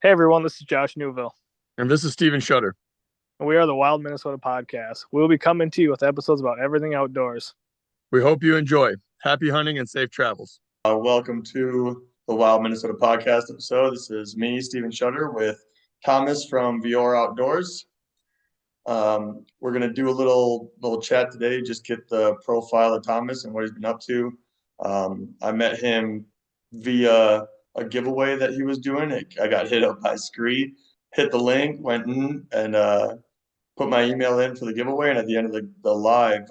Hey everyone, this is Josh Newville, And this is Steven Shutter. and we are the Wild Minnesota Podcast. We will be coming to you with episodes about everything outdoors. We hope you enjoy. Happy hunting and safe travels. Welcome to the Wild Minnesota Podcast episode. This is me, Steven Shutter, with Thomas from ViorOutdoors. We're gonna do a little chat today, just get the profile of Thomas and what he's been up to. I met him via a giveaway that he was doing. I got hit up by Scree, hit the link, went in and put my email in for the giveaway. And at the end of the live,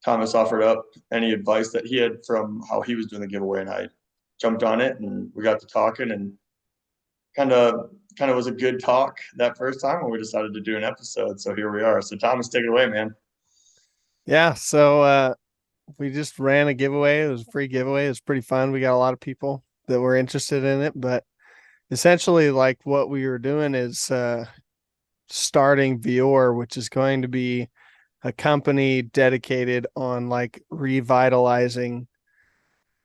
Thomas offered up any advice that he had from how he was doing the giveaway, and I jumped on it, and we got to talking, and kind of was a good talk that first time, and we decided to do an episode. So here we are. So Thomas, take it away, man. Yeah, so we just ran a giveaway. It was a free giveaway. It was pretty fun. We got a lot of people that were interested in it, but essentially like what we were doing is starting Vior, which is going to be a company dedicated on like revitalizing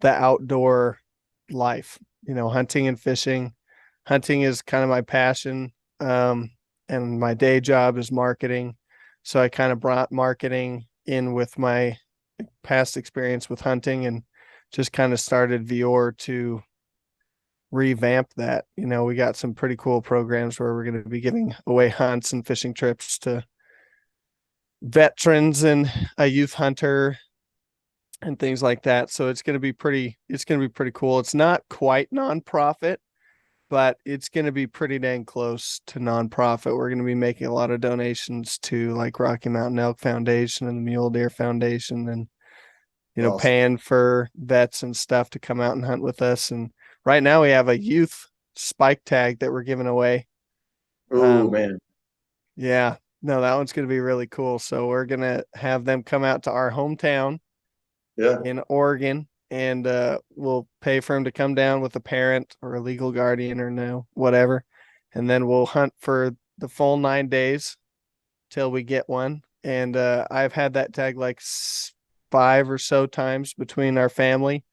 the outdoor life, hunting and fishing. Hunting is kind of my passion. And my day job is marketing. So I kind of brought marketing in with my past experience with hunting and just kind of started Vior to revamp that. We got some pretty cool programs where we're going to be giving away hunts and fishing trips to veterans and a youth hunter and things like that. So it's going to be pretty cool. It's not quite nonprofit, but it's going to be pretty dang close to nonprofit. We're going to be making a lot of donations to like Rocky Mountain Elk Foundation and the Mule Deer Foundation, and Awesome. paying for vets and stuff to come out and hunt with us. And right now we have a youth spike tag that we're giving away. Oh man. Yeah, no, that one's going to be really cool. So we're going to have them come out to our hometown in Oregon, and we'll pay for him to come down with a parent or a legal guardian or whatever. And then we'll hunt for the full 9 days till we get one. And I've had that tag like 5 or so times between our family,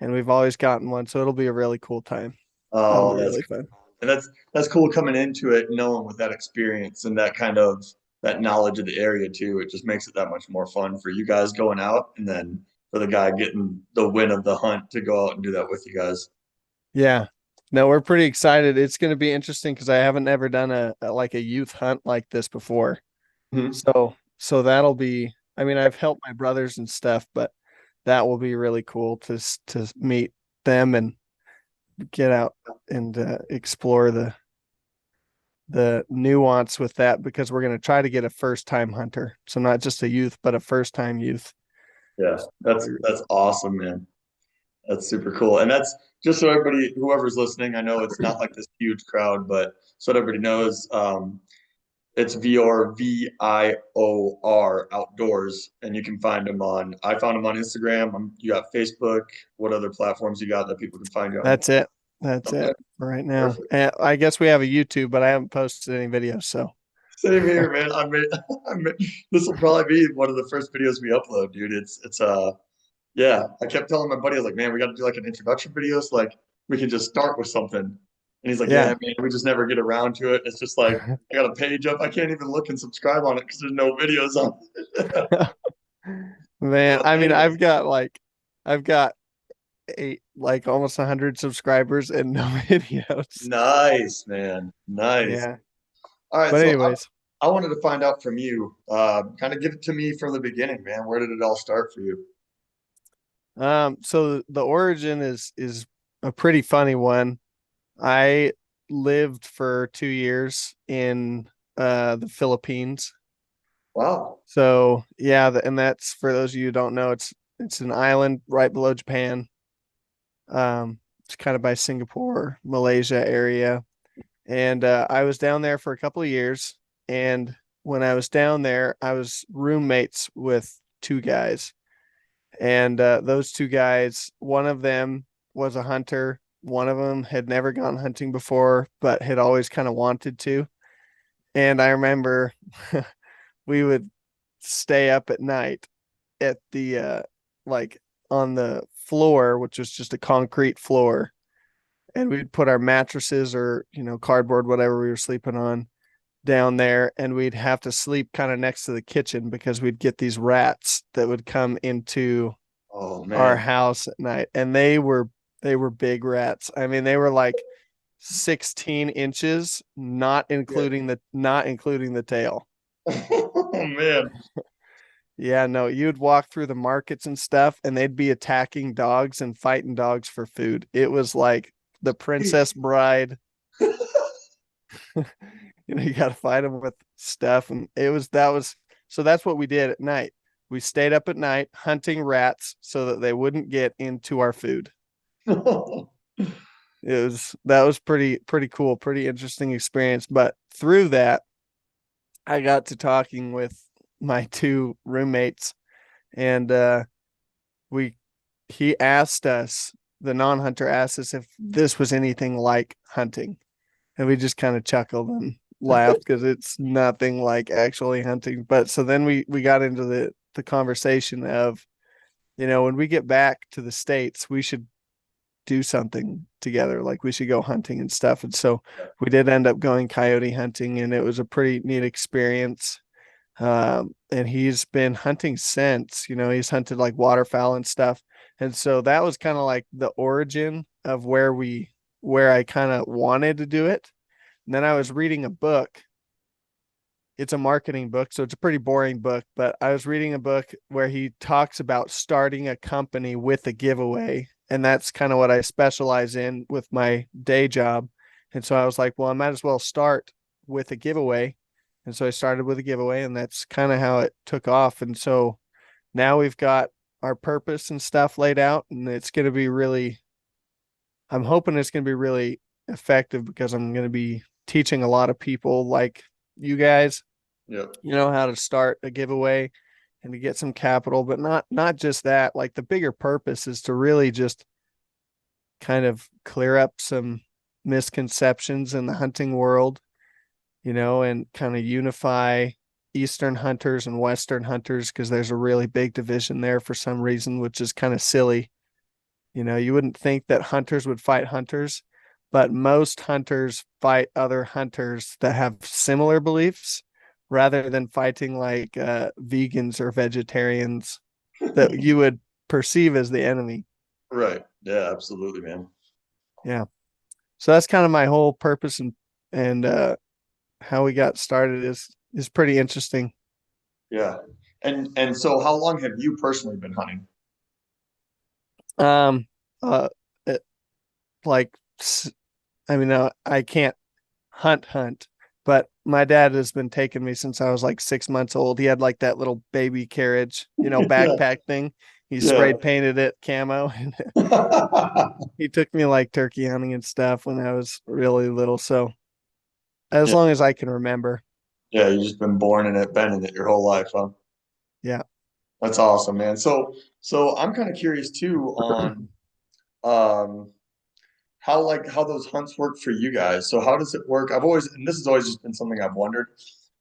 and we've always gotten one. So it'll be a really cool time. Oh, that's really fun. And that's cool coming into it, knowing with that experience and that knowledge of the area too. It just makes it that much more fun for you guys going out, and then for the guy getting the win of the hunt to go out and do that with you guys. Yeah. No, we're pretty excited. It's going to be interesting because I haven't ever done a youth hunt like this before. Mm-hmm. So that'll be, I mean, I've helped my brothers and stuff, but that will be really cool to meet them and get out and explore the nuance with that, because we're going to try to get a first time hunter. So not just a youth, but a first time youth. Yeah, that's awesome, man. That's super cool. And that's just so everybody, whoever's listening, I know it's not like this huge crowd, but so that everybody knows, it's Vior, VIOR Outdoors, and you can find them I found them on Instagram. You got Facebook. What other platforms you got that people can find you on? That's it for right now. And I guess we have a YouTube, but I haven't posted any videos. So same here, man. This will probably be one of the first videos we upload, dude. Yeah. I kept telling my buddy, I was like, man, we got to do like an introduction video, so like we can just start with something. And he's like, yeah, man, we just never get around to it. It's just like I got a page up. I can't even look and subscribe on it because there's no videos on it. Man, I mean, I've got almost 100 subscribers and no videos. Nice, man. Nice. Yeah. All right. But So anyways, I wanted to find out from you, kind of give it to me from the beginning, man. Where did it all start for you? so the origin is a pretty funny one. I lived for 2 years in the Philippines. Wow. So yeah, and that's, for those of you who don't know, it's an island right below Japan. It's kind of by Singapore, Malaysia area. And I was down there for a couple of years. And when I was down there, I was roommates with 2 guys. And those 2 guys, one of them was a hunter. One of them had never gone hunting before, but had always kind of wanted to. And I remember we would stay up at night at the like on the floor, which was just a concrete floor. and we'd put our mattresses or, cardboard, whatever we were sleeping on down there. And we'd have to sleep kind of next to the kitchen because we'd get these rats that would come into our house at night. And they were big rats. I mean, they were like 16 inches, not including the tail. Oh man. Yeah, no, you'd walk through the markets and stuff, and they'd be attacking dogs and fighting dogs for food. It was like the Princess Bride. You got to fight them with stuff, and so that's what we did at night. We stayed up at night hunting rats so that they wouldn't get into our food. That was pretty cool, pretty interesting experience. But through that, I got to talking with my two roommates, and he asked us, the non-hunter asked us if this was anything like hunting, and we just kind of chuckled and laughed because it's nothing like actually hunting. But so then we got into the conversation of, when we get back to the States, we should do something together, like we should go hunting and stuff. And so we did end up going coyote hunting, and it was a pretty neat experience. And he's been hunting since, he's hunted like waterfowl and stuff. And so that was kind of like the origin of where I kind of wanted to do it. And then I was reading a book. It's a marketing book, so it's a pretty boring book, but I was reading a book where he talks about starting a company with a giveaway. And that's kind of what I specialize in with my day job. And so I was like, well, I might as well start with a giveaway. And so I started with a giveaway, and that's kind of how it took off. And so now we've got our purpose and stuff laid out, and I'm hoping it's going to be really effective because I'm going to be teaching a lot of people like you guys, how to start a giveaway and to get some capital, but not just that. Like the bigger purpose is to really just kind of clear up some misconceptions in the hunting world, and kind of unify Eastern hunters and Western hunters, because there's a really big division there for some reason, which is kind of silly. You wouldn't think that hunters would fight hunters, but most hunters fight other hunters that have similar beliefs rather than fighting like vegans or vegetarians that you would perceive as the enemy. Right. Yeah, absolutely, man. Yeah. So that's kind of my whole purpose, and how we got started is pretty interesting. Yeah. And so how long have you personally been hunting? I can't hunt, but my dad has been taking me since I was like 6 months old. He had like that little baby carriage, backpack thing. He sprayed painted it camo. He took me like turkey hunting and stuff when I was really little. So as long as I can remember. Yeah, you've just been born in it, been in it your whole life, huh? Yeah. That's awesome, man. So I'm kind of curious too on how those hunts work for you guys. So how does it work? And this has always just been something I've wondered.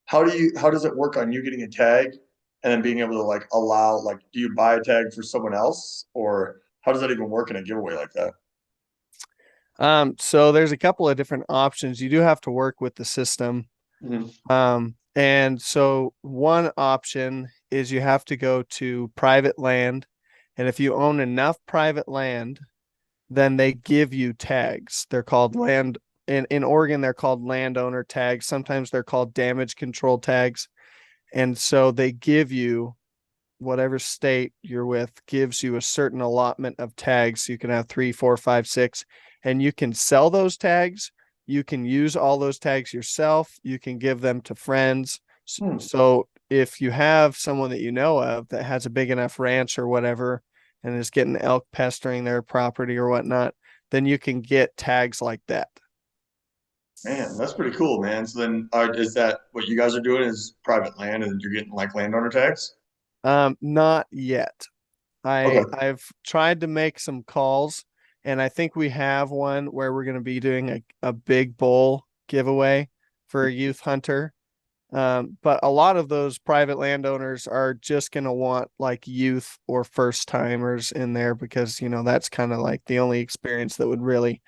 How does it work on you getting a tag and then being able to like allow, like, do you buy a tag for someone else, or how does that even work in a giveaway like that? So there's a couple of different options. You do have to work with the system. Mm-hmm. And so one option is you have to go to private land. And if you own enough private land, then they give you tags. They're called in Oregon, they're called landowner tags. Sometimes they're called damage control tags. And so they give you, whatever state you're with gives you a certain allotment of tags. You can have 3, 4, 5, 6, and you can sell those tags. You can use all those tags yourself. You can give them to friends. So if you have someone that you know of that has a big enough ranch or whatever and is getting elk pestering their property or whatnot, then you can get tags like that. Man, that's pretty cool, man. So then is that what you guys are doing, is private land and you're getting like landowner tags? Not yet. Okay. I've tried to make some calls, and I think we have one where we're going to be doing a big bull giveaway for a youth hunter. But a lot of those private landowners are just going to want like youth or first timers in there because, that's kind of like the only experience that would really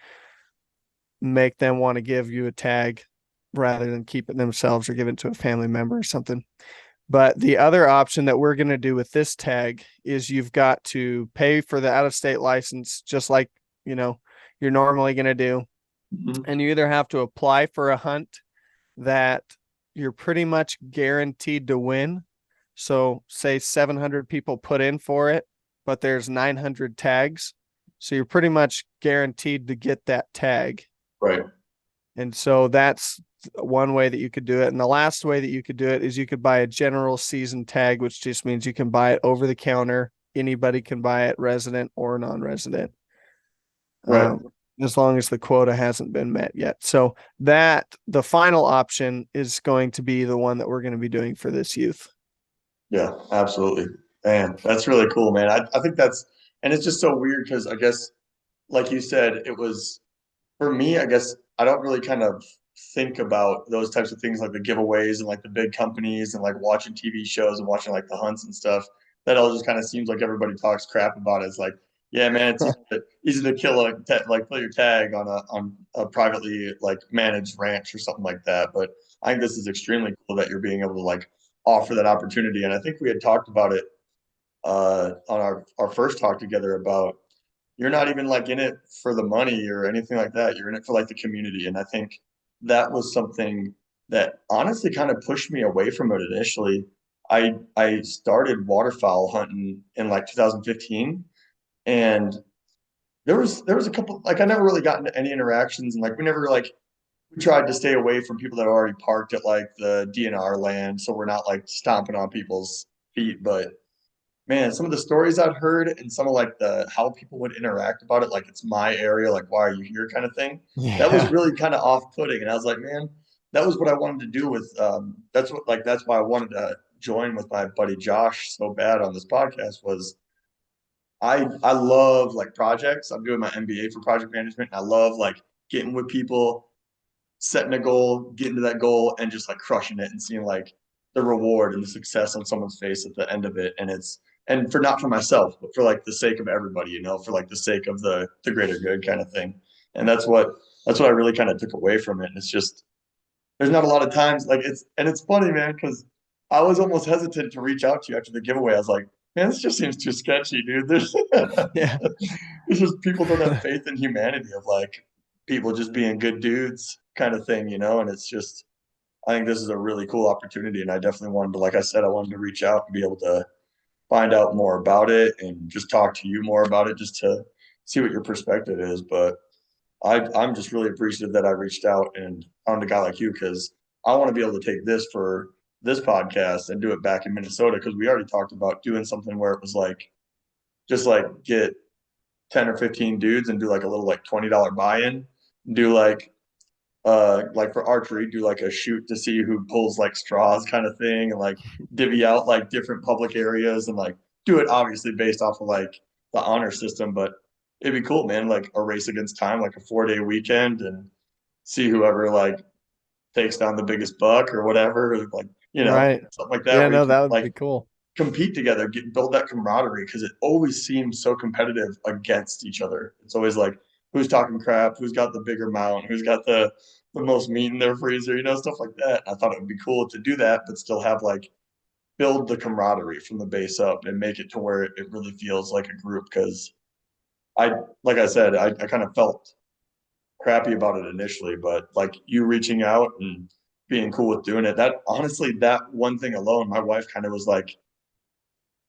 make them want to give you a tag rather than keep it themselves or give it to a family member or something. But the other option that we're going to do with this tag is you've got to pay for the out-of-state license, just like, you're normally going to do. Mhm. And you either have to apply for a hunt that you're pretty much guaranteed to win. So say 700 people put in for it, but there's 900 tags. So you're pretty much guaranteed to get that tag. Right. And so that's one way that you could do it. And the last way that you could do it is you could buy a general season tag, which just means you can buy it over the counter. Anybody can buy it, resident or non-resident. Right. As long as the quota hasn't been met yet. So the final option is going to be the one that we're going to be doing for this youth. Yeah, absolutely. Man, that's really cool, man. I think and it's just so weird because I guess, like you said, it was, for me, I guess I don't really kind of think about those types of things like the giveaways and like the big companies and like watching TV shows and watching like the hunts and stuff. That all just kind of seems like everybody talks crap about it. It's like, yeah, man, it's easy to kill like put your tag on a privately like managed ranch or something like that. But I think this is extremely cool that you're being able to like offer that opportunity. And I think we had talked about it on our first talk together about you're not even like in it for the money or anything like that. You're in it for like the community. And I think that was something that honestly kind of pushed me away from it initially. I started waterfowl hunting in like 2015, and there was a couple, like I never really got into any interactions, and like we tried to stay away from people that are already parked at like the DNR land, so we're not like stomping on people's feet. But man, some of the stories I'd heard and some of like the how people would interact about it, like it's my area, like why are you here kind of thing. That was Yeah. really kind of off-putting. And I was like, man, that was what I wanted to do with that's why I wanted to join with my buddy Josh so bad on this podcast was I love like projects. I'm doing my MBA for project management, and I love like getting with people, setting a goal, getting to that goal, and just like crushing it and seeing like the reward and the success on someone's face at the end of it. And for not for myself, but for like the sake of everybody, for like the sake of the greater good kind of thing. And that's what I really kind of took away from it. And it's just there's not a lot of times like it's funny, man, because I was almost hesitant to reach out to you after the giveaway. I was like, man, this just seems too sketchy, dude. There's Yeah. it's just people don't have faith in humanity of like people just being good dudes kind of thing, and it's just I think this is a really cool opportunity, and I definitely wanted to, like I said, I wanted to reach out and be able to find out more about it and just talk to you more about it just to see what your perspective is. But I'm just really appreciative that I reached out and found a guy like you because I want to be able to take this for this podcast and do it back in Minnesota because we already talked about doing something where it was like just like get 10 or 15 dudes and do like a little like $20 buy-in, do like for archery, do like a shoot to see who pulls like straws kind of thing and like divvy out like different public areas and like do it obviously based off of like the honor system, but it'd be cool, man, like a race against time, like a 4-day weekend and see whoever like takes down the biggest buck or whatever, or like, Right. something like that Yeah, where you no, can that would be like cool. compete together, build that camaraderie because it always seems so competitive against each other. It's always like who's talking crap, who's got the bigger mount, who's got the most meat in their freezer, stuff like that. I thought it would be cool to do that, but still have like build the camaraderie from the base up and make it to where it really feels like a group. Because like I said, I kind of felt crappy about it initially, but like you reaching out and being cool with doing it, that honestly, that one thing alone, my wife kind of was like,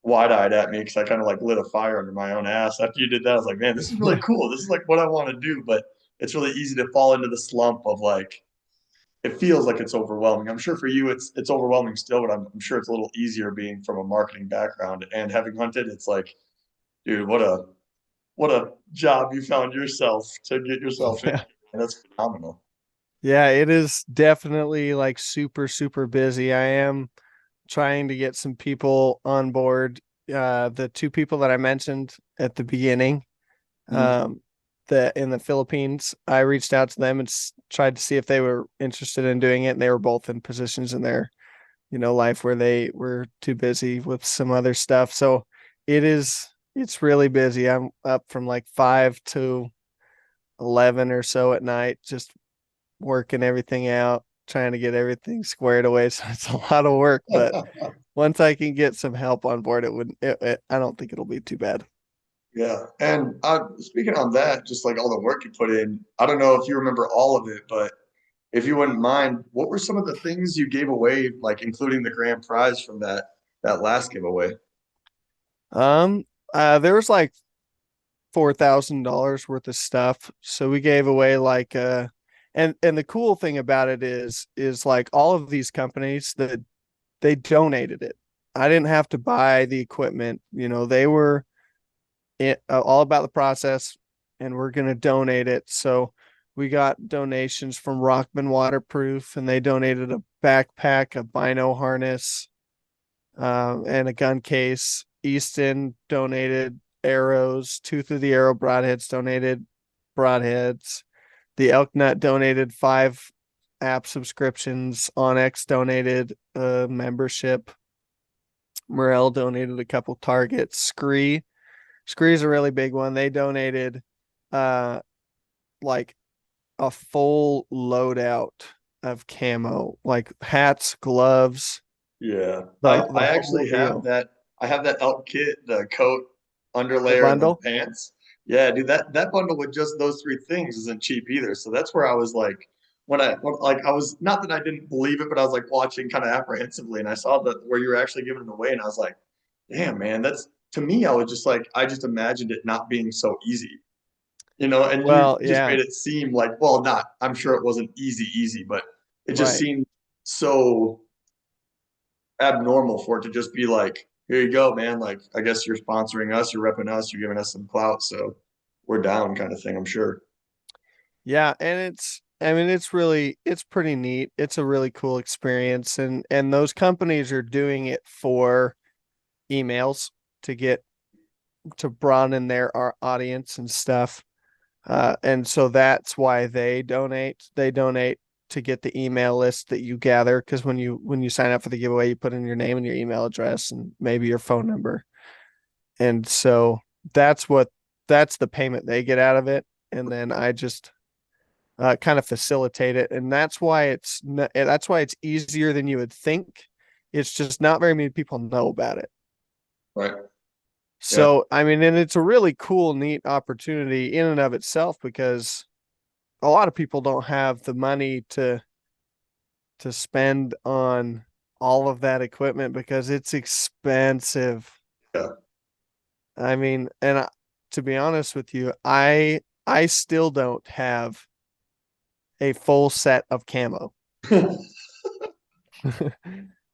wide-eyed at me because I kind of like lit a fire under my own ass after you did that. I was like, man, this is really cool. This is like what I want to do, but it's really easy to fall into the slump of like it feels like it's overwhelming. I'm sure for you it's overwhelming still, but I'm sure it's a little easier being from a marketing background and having hunted. It's like, dude, what a job you found yourself to get yourself in. Yeah. And that's phenomenal. Yeah, it is definitely like super, super busy. I am trying to get some people on board. The two people that I mentioned at the beginning, Mhm. that in the Philippines, I reached out to them and tried to see if they were interested in doing it. And they were both in positions in their, life where they were too busy with some other stuff. So it's really busy. I'm up from like 5 to 11 or so at night, just working everything out, trying to get everything squared away. So it's a lot of work, but once I can get some help on board, I don't think it'll be too bad. Yeah. And speaking on that, just like all the work you put in, I don't know if you remember all of it, but if you wouldn't mind, what were some of the things you gave away, like including the grand prize from that last giveaway? There was like $4,000 worth of stuff. So we gave away like and the cool thing about it is like all of these companies that they donated it. I didn't have to buy the equipment. They were all about the process, and we're going to donate it. So we got donations from Rockman Waterproof, and they donated a backpack, a bino harness, and a gun case. Easton donated arrows. Tooth of the Arrow broadheads donated broadheads. The Elk Nut donated 5 app subscriptions. Onyx donated a membership. Morel donated a couple targets. Scree is a really big one. They donated like a full loadout of camo, like hats, gloves. Yeah. The I whole actually deal. have that. I have that elk kit, the coat, The underlayer, and then bundle. pants. Yeah, dude, that bundle with just those 3 things isn't cheap either. So that's where I was like, like I was not that I didn't believe it, but I was like watching kind of apprehensively, and I saw that where you were actually giving it away, and I was like, damn, man, that's to me. I was just like, I just imagined it not being so easy, and you Well, just yeah, made it seem like, well, not. I'm sure it wasn't easy, but it just right. seemed so abnormal for it to just be like, here you go, man. Like, I guess you're sponsoring us, you're repping us, you're giving us some clout, so we're down, kind of thing. I'm sure. Yeah, and it's pretty neat. It's a really cool experience, and those companies are doing it for emails to get to broaden their audience and stuff. And so that's why they donate. They donate to get the email list that you gather, because when you sign up for the giveaway, you put in your name and your email address and maybe your phone number. And so that's the payment they get out of it. And then I just kind of facilitate it, and that's why it's easier than you would think. It's just not very many people know about it. Right. Yeah. So I mean, and it's a really cool, neat opportunity in and of itself, because a lot of people don't have the money to spend on all of that equipment because it's expensive. Yeah. I mean, to be honest with you, I still don't have a full set of camo.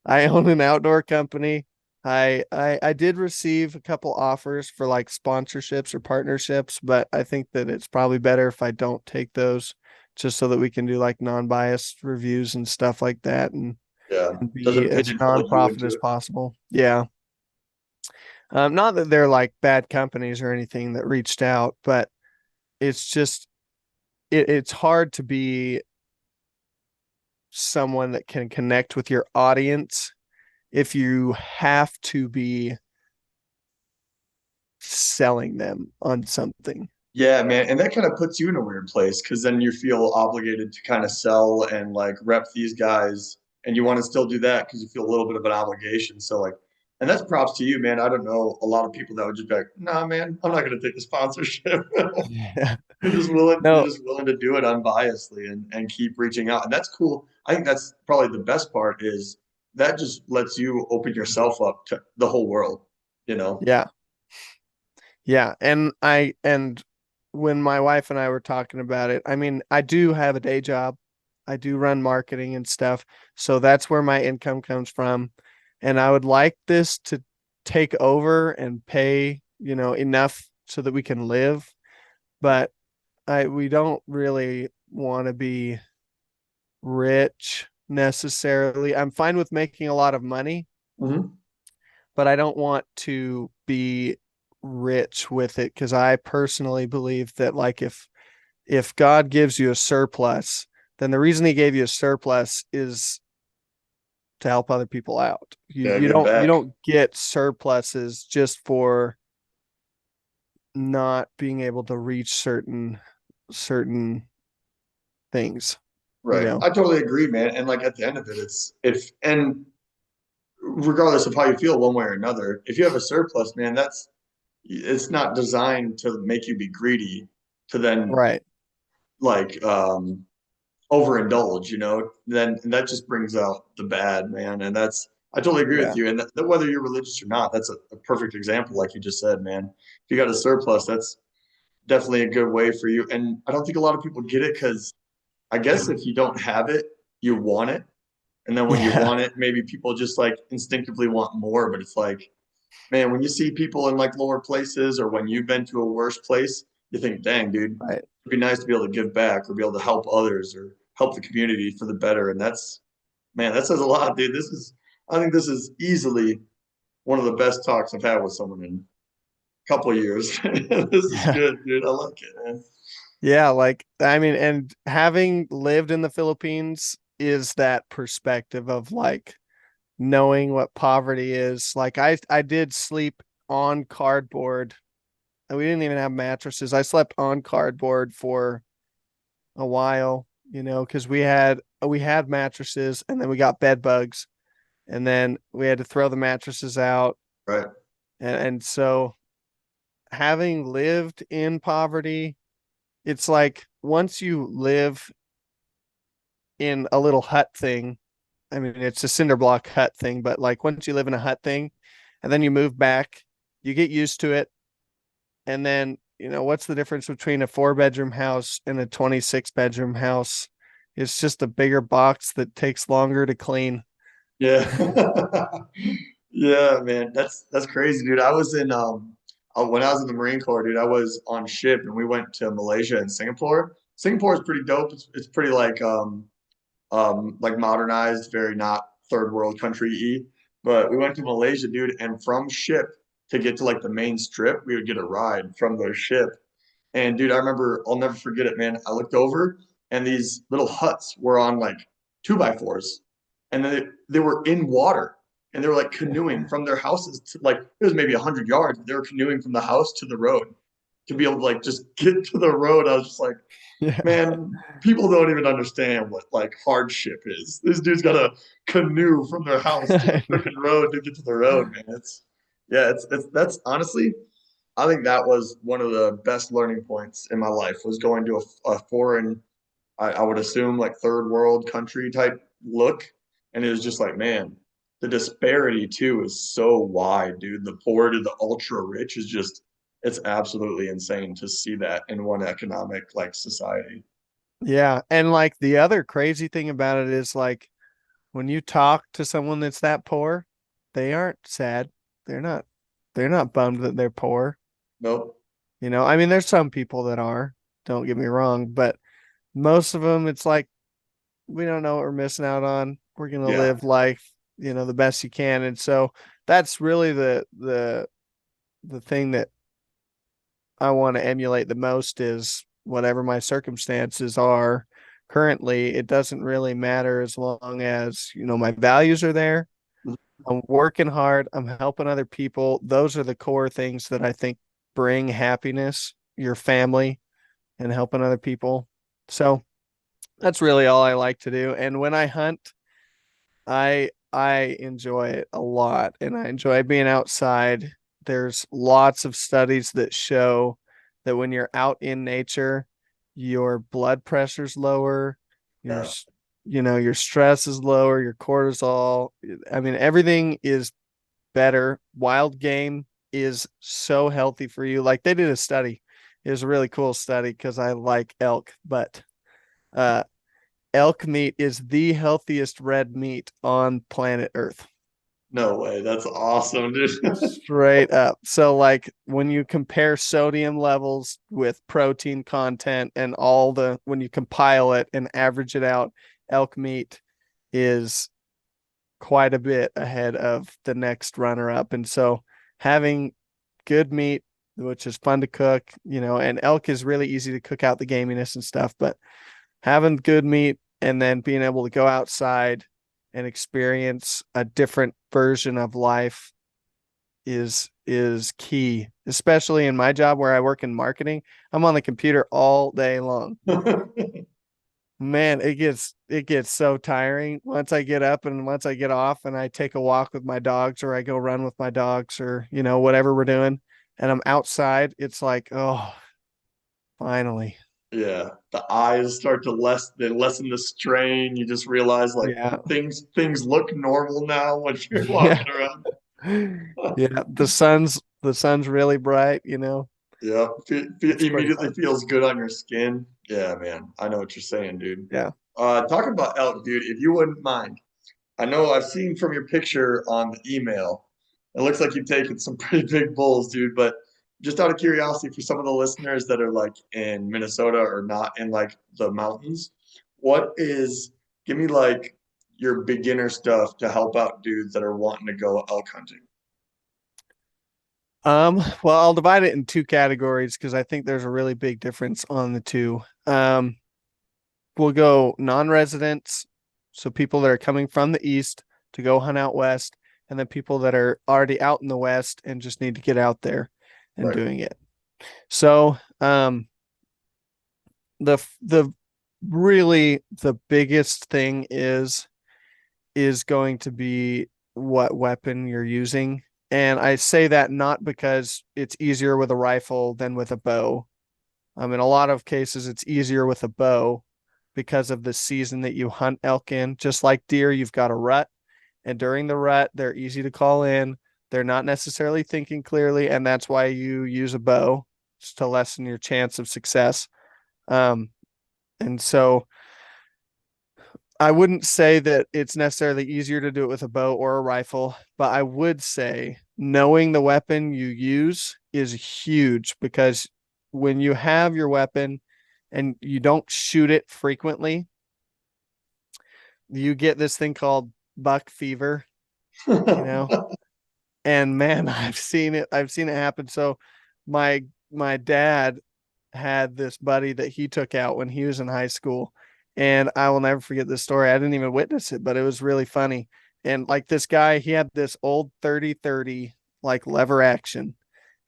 I own an outdoor company. I did receive a couple offers for like sponsorships or partnerships, but I think that it's probably better if I don't take those, just so that we can do like non-biased reviews and stuff like that, Yeah. and be Doesn't as pigeonhole you non-profit into as it. possible. Yeah. Not that they're like bad companies or anything that reached out, but it's just it's hard to be someone that can connect with your audience if you have to be selling them on something. Yeah, man. And that kind of puts you in a weird place because then you feel obligated to kind of sell and like rep these guys, and you want to still do that because you feel a little bit of an obligation. So like, and that's props to you, man. I don't know a lot of people that would just be like, nah, man, I'm not gonna take the sponsorship. Yeah. You're No, just willing to do it unbiasedly and keep reaching out. And that's cool. I think that's probably the best part is that just lets you open yourself up to the whole world, you know? yeah. Yeah. And when my wife and I were talking about it, I mean, I do have a day job. I do run marketing and stuff. So that's where my income comes from. And I would like this to take over and pay, enough so that we can live. But we don't really want to be rich necessarily. I'm fine with making a lot of money, Mhm. but I don't want to be rich with it, because I personally believe that like if God gives you a surplus, then the reason he gave you a surplus is to help other people out. You Yeah, you give don't you back. don't get surpluses just for not being able to reach certain certain things. Right. I totally agree, man. And like at the end of it, and regardless of how you feel one way or another, if you have a surplus, man, it's not designed to make you be greedy to then Right. like overindulge, then that just brings out the bad, man. And I totally agree Yeah. with you. And whether you're religious or not, that's a perfect example, like you just said, man. If you got a surplus, that's definitely a good way for you. And I don't think a lot of people get it because I guess if you don't have it, you want it. And then when you Yeah. want it, maybe people just like instinctively want more. But it's like, man, when you see people in like lower places or when you've been to a worse place, you think, dang, dude, Right. it'd be nice to be able to give back or be able to help others or help the community for the better. And man, that says a lot, dude. I think this is easily one of the best talks I've had with someone in a couple of years. This is Yeah. good, dude. I like it, man. Yeah, like I mean, and having lived in the Philippines is that perspective of like knowing what poverty is. Like I did sleep on cardboard, and we didn't even have mattresses. I slept on cardboard for a while, because we had mattresses, and then we got bed bugs, and then we had to throw the mattresses out. Right. And so having lived in poverty, it's like once you live in a little hut thing, I mean, it's a cinder block hut thing, but like once you live in a hut thing and then you move back, you get used to it. And then, what's the difference between a 4-bedroom house and a 26-bedroom house? It's just a bigger box that takes longer to clean. Yeah. Yeah, man. That's crazy, dude. I was in when I was in the Marine Corps, dude, I was on ship and we went to Malaysia and Singapore. Singapore is pretty dope. It's pretty like modernized, very not third world country-y. But we went to Malaysia, dude, and from ship to get to like the main strip, we would get a ride from the ship. And dude, I remember, I'll never forget it, man. I looked over and these little huts were on like 2x4s. And then they were in water and they were like canoeing from their houses to like, it was maybe 100 yards. They were canoeing from the house to the road to be able to like just get to the road. I was just like, Yeah. man, people don't even understand what like hardship is. This dude's got a canoe from their house to the freaking road to get to the road, man. That's honestly, I think that was one of the best learning points in my life was going to a foreign, I would assume like third world country type look. And it was just like, man, the disparity too is so wide, dude. The poor to the ultra rich is just, it's absolutely insane to see that in one economic like society. Yeah. And like the other crazy thing about it is like when you talk to someone that's that poor, they aren't sad. They're not they're not bummed that they're poor. Nope. I mean, there's some people that are, don't get me wrong, but most of them, it's like, we don't know what we're missing out on. We're going to Yeah. live life, the best you can. And so that's really the thing that I want to emulate the most is whatever my circumstances are currently, it doesn't really matter as long as, my values are there. I'm working hard. I'm helping other people. Those are the core things that I think bring happiness, your family, and helping other people. So that's really all I like to do. And when I hunt, I enjoy it a lot and I enjoy being outside. There's lots of studies that show that when you're out in nature, your blood pressure's lower, your Yeah. your stress is lower, your cortisol. I mean, everything is better. Wild game is so healthy for you. Like they did a study. It was a really cool study because I like elk, but uh elk meat is the healthiest red meat on planet Earth. No way. That's awesome, dude. Straight up. So like when you compare sodium levels with protein content and when you compile it and average it out, elk meat is quite a bit ahead of the next runner up. And so having good meat, which is fun to cook, and elk is really easy to cook out the gaminess and stuff, but having good meat and then being able to go outside and experience a different version of life is key, especially in my job where I work in marketing. I'm on the computer all day long. Man, it gets so tiring once I get up and once I get off and I take a walk with my dogs or I go run with my dogs or, whatever we're doing and I'm outside. It's like, oh, finally. Yeah, the eyes start to lessen the strain. You just realize like Yeah. things look normal now when you're Yeah. walking around. Yeah. The sun's really bright, Yeah, It's pretty immediately fun. feels good on your skin. Yeah, man, I know what you're saying, dude. Yeah. Talking about elk, dude, if you wouldn't mind, I know I've seen from your picture on the email, it looks like you've taken some pretty big bulls, dude. But just out of curiosity, for some of the listeners that are like in Minnesota or not in like the mountains, give me like your beginner stuff to help out dudes that are wanting to go elk hunting. Well, I'll divide it in two categories because I think there's a really big difference on the two. We'll go non-residents, so people that are coming from the east to go hunt out west, and then people that are already out in the west and just need to get out there and Right. doing it. So, the really the biggest thing is going to be what weapon you're using. And I say that not because it's easier with a rifle than with a bow. In a lot of cases, it's easier with a bow because of the season that you hunt elk in. Just like deer, you've got a rut, and during the rut, they're easy to call in. They're not necessarily thinking clearly, and that's why you use a bow, just to lessen your chance of success. And so I wouldn't say that it's necessarily easier to do it with a bow or a rifle, but I would say knowing the weapon you use is huge, because when you have your weapon and you don't shoot it frequently, you get this thing called buck fever, and man, I've seen it happen. So my dad had this buddy that he took out when he was in high school, and I will never forget this story. I didn't even witness it, but it was really funny. And like, this guy, he had this old 30-30 like lever action,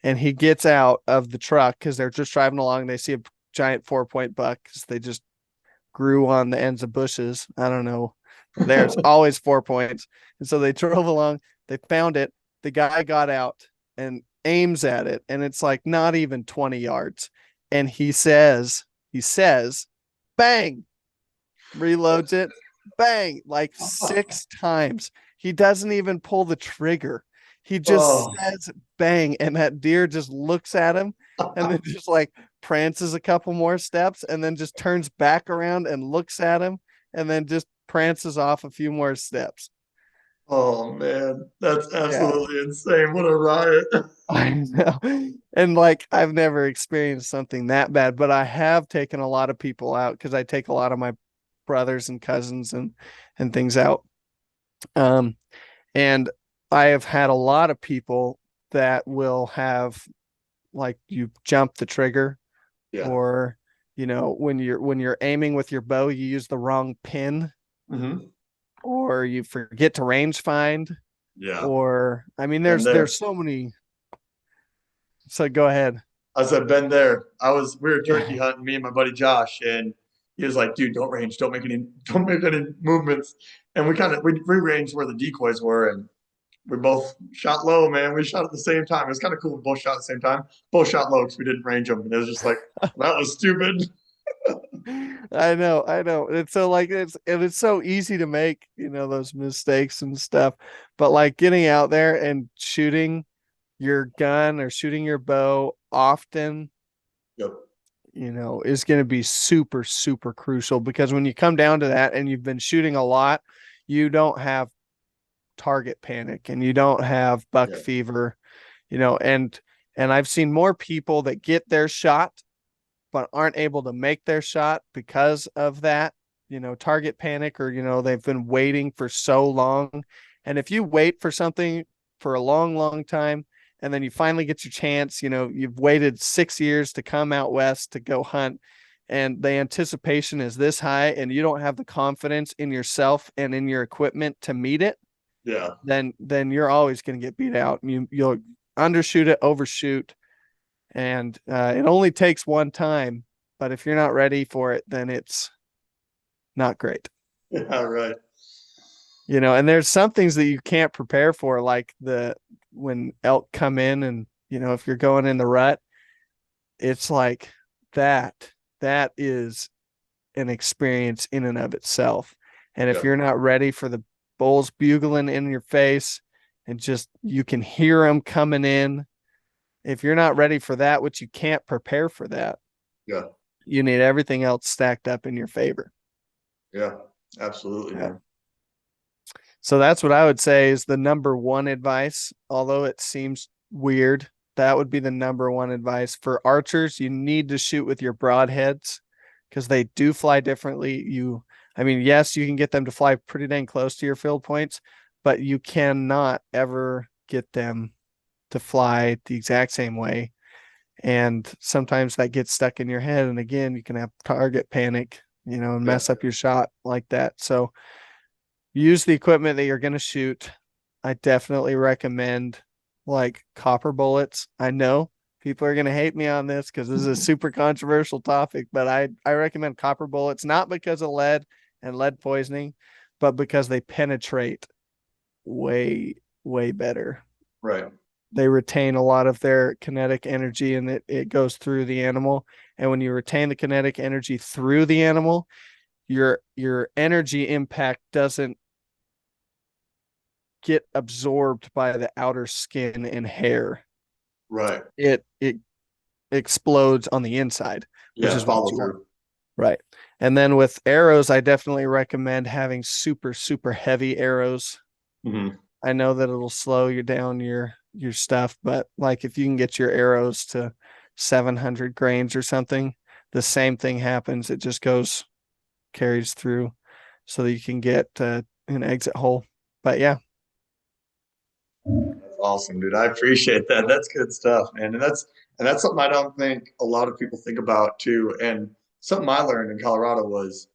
and he gets out of the truck because they're just driving along. And they see a giant 4-point buck because they just grew on the ends of bushes. I don't know. There's always 4 points. And so they drove along, they found it. The guy got out and aims at it, and it's like not even 20 yards. And he says, bang, reloads it, bang, like 6 times. He doesn't even pull the trigger. He just says bang, and that deer just looks at him and then just like prances a couple more steps and then just turns back around and looks at him and then just prances off a few more steps. Oh man, that's Yeah. absolutely insane. What a riot. I know. And like, I've never experienced something that bad, but I have taken a lot of people out because I take a lot of my brothers and cousins and things out. And I have had a lot of people that will have, like, you jump the trigger, Yeah. or when you're aiming with your bow, you use the wrong pin, or you forget to range find. Yeah. Or there's so many. So go ahead. I said, been there. We were turkey hunting, me and my buddy Josh, and he was like, dude, don't range, don't make any movements. And we ranged where the decoys were, and we both shot low, man. We shot at the same time. It was kind of cool. We both shot at the same time. Both shot low because we didn't range them. And it was just like, that was stupid. I know. It's so like, it's so easy to make, those mistakes and stuff. But like, getting out there and shooting your gun or shooting your bow often, Yep. Is going to be super, super crucial, because when you come down to that and you've been shooting a lot, you don't have target panic and you don't have buck fever, and I've seen more people that get their shot but aren't able to make their shot because of that, target panic, or, they've been waiting for so long. And if you wait for something for a long, long time, and then you finally get your chance, you've waited 6 years to come out west to go hunt, and the anticipation is this high, and you don't have the confidence in yourself and in your equipment to meet it, Yeah. then you're always going to get beat out. You'll undershoot it, overshoot, and it only takes one time. But if you're not ready for it, then it's not great. Yeah, right. And there's some things that you can't prepare for, like when elk come in, and if you're going in the rut, it's like that is an experience in and of itself. And if you're not ready for the bulls bugling in your face and just you can hear them coming in, if you're not ready for that, which you can't prepare for that, you need everything else stacked up in your favor. Yeah, absolutely. Man. So that's what I would say is the number one advice. Although it seems weird, that would be the number one advice. For archers, you need to shoot with your broadheads because they do fly differently. Yes, you can get them to fly pretty dang close to your field points, but you cannot ever get them to fly the exact same way. And sometimes that gets stuck in your head. And again, you can have target panic, and mess up your shot like that. So use the equipment that you're going to shoot. I definitely recommend like copper bullets. I know people are going to hate me on this because this is a super controversial topic, but I recommend copper bullets, not because of lead and lead poisoning, but because they penetrate way, way better. Right. They retain a lot of their kinetic energy, and it goes through the animal. And when you retain the kinetic energy through the animal, your energy impact doesn't get absorbed by the outer skin and hair. Right. It explodes on the inside, which is follow what you through. want. Right. And then with arrows, I definitely recommend having super, super heavy arrows. Mm-hmm. I know that it'll slow you down your stuff, but like if you can get your arrows to 700 grains or something, the same thing happens. It just carries through so that you can get an exit hole. But yeah. That's awesome, dude. I appreciate that. That's good stuff, man. And that's something I don't think a lot of people think about too. And something I learned in Colorado was,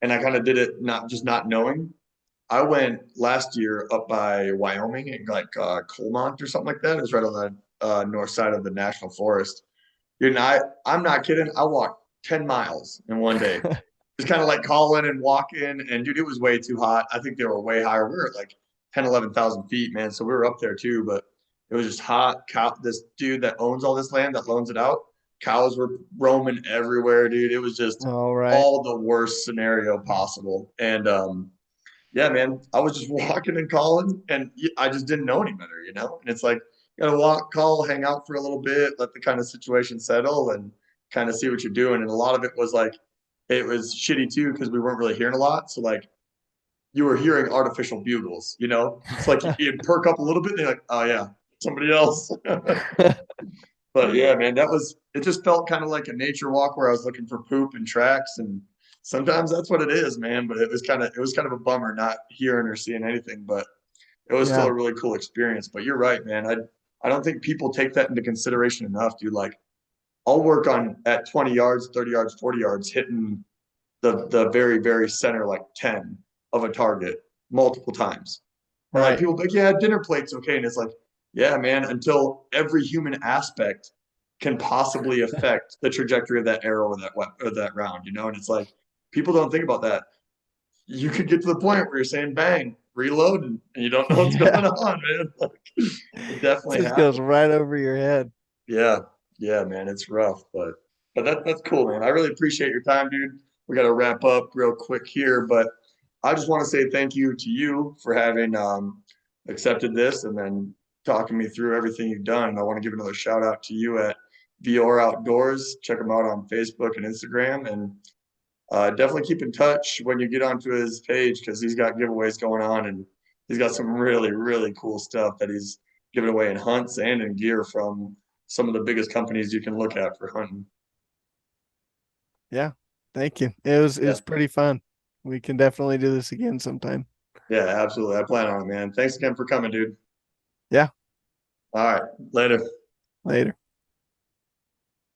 and I kind of did it not knowing. I went last year up by Wyoming and like Colmont or something like that. It was right on the north side of the national forest. Dude, and I'm not kidding. I walked 10 miles in one day. Just kind of like calling and walking. And dude, it was way too hot. I think they were way higher. We were at like 10, 11,000 feet, man. So we were up there too, but it was just hot. This dude that owns all this land, that loans it out, cows were roaming everywhere, dude. It was just all the worst scenario possible. And yeah, man, I was just walking and calling, and I just didn't know any better, And it's like, you gotta walk, call, hang out for a little bit, let the kind of situation settle, and kind of see what you're doing. And a lot of it was like, it was shitty too because we weren't really hearing a lot. So like, you were hearing artificial bugles, It's like you'd perk up a little bit, and you're like, oh yeah, somebody else. But yeah, man, it just felt kind of like a nature walk where I was looking for poop and tracks, and sometimes that's what it is, man. But it was kind of a bummer not hearing or seeing anything, but it was still a really cool experience. But you're right, man. I don't think people take that into consideration enough, dude. Like, I'll work on at 20 yards, 30 yards, 40 yards, hitting the very, very center, like 10 of a target multiple times. And like people be like, yeah, dinner plate's okay. And it's like, yeah, man, until every human aspect can possibly affect the trajectory of that arrow or that round, And it's like, people don't think about that. You could get to the point where you're saying bang, reload, and you don't know what's going on, man. Like, it definitely just goes right over your head. Yeah, man, it's rough, but that's cool, man. I really appreciate your time, dude. We got to wrap up real quick here, but I just want to say thank you to you for having accepted this and then talking me through everything you've done. And I want to give another shout out to you at ViorOutdoors. Check him out on Facebook and Instagram, and definitely keep in touch when you get onto his page because he's got giveaways going on, and he's got some really, really cool stuff that he's giving away in hunts and in gear from some of the biggest companies you can look at for hunting. Yeah. Thank you. It was pretty fun. We can definitely do this again sometime. Yeah, absolutely. I plan on it, man. Thanks again for coming, dude. Yeah. All right. Later. Later.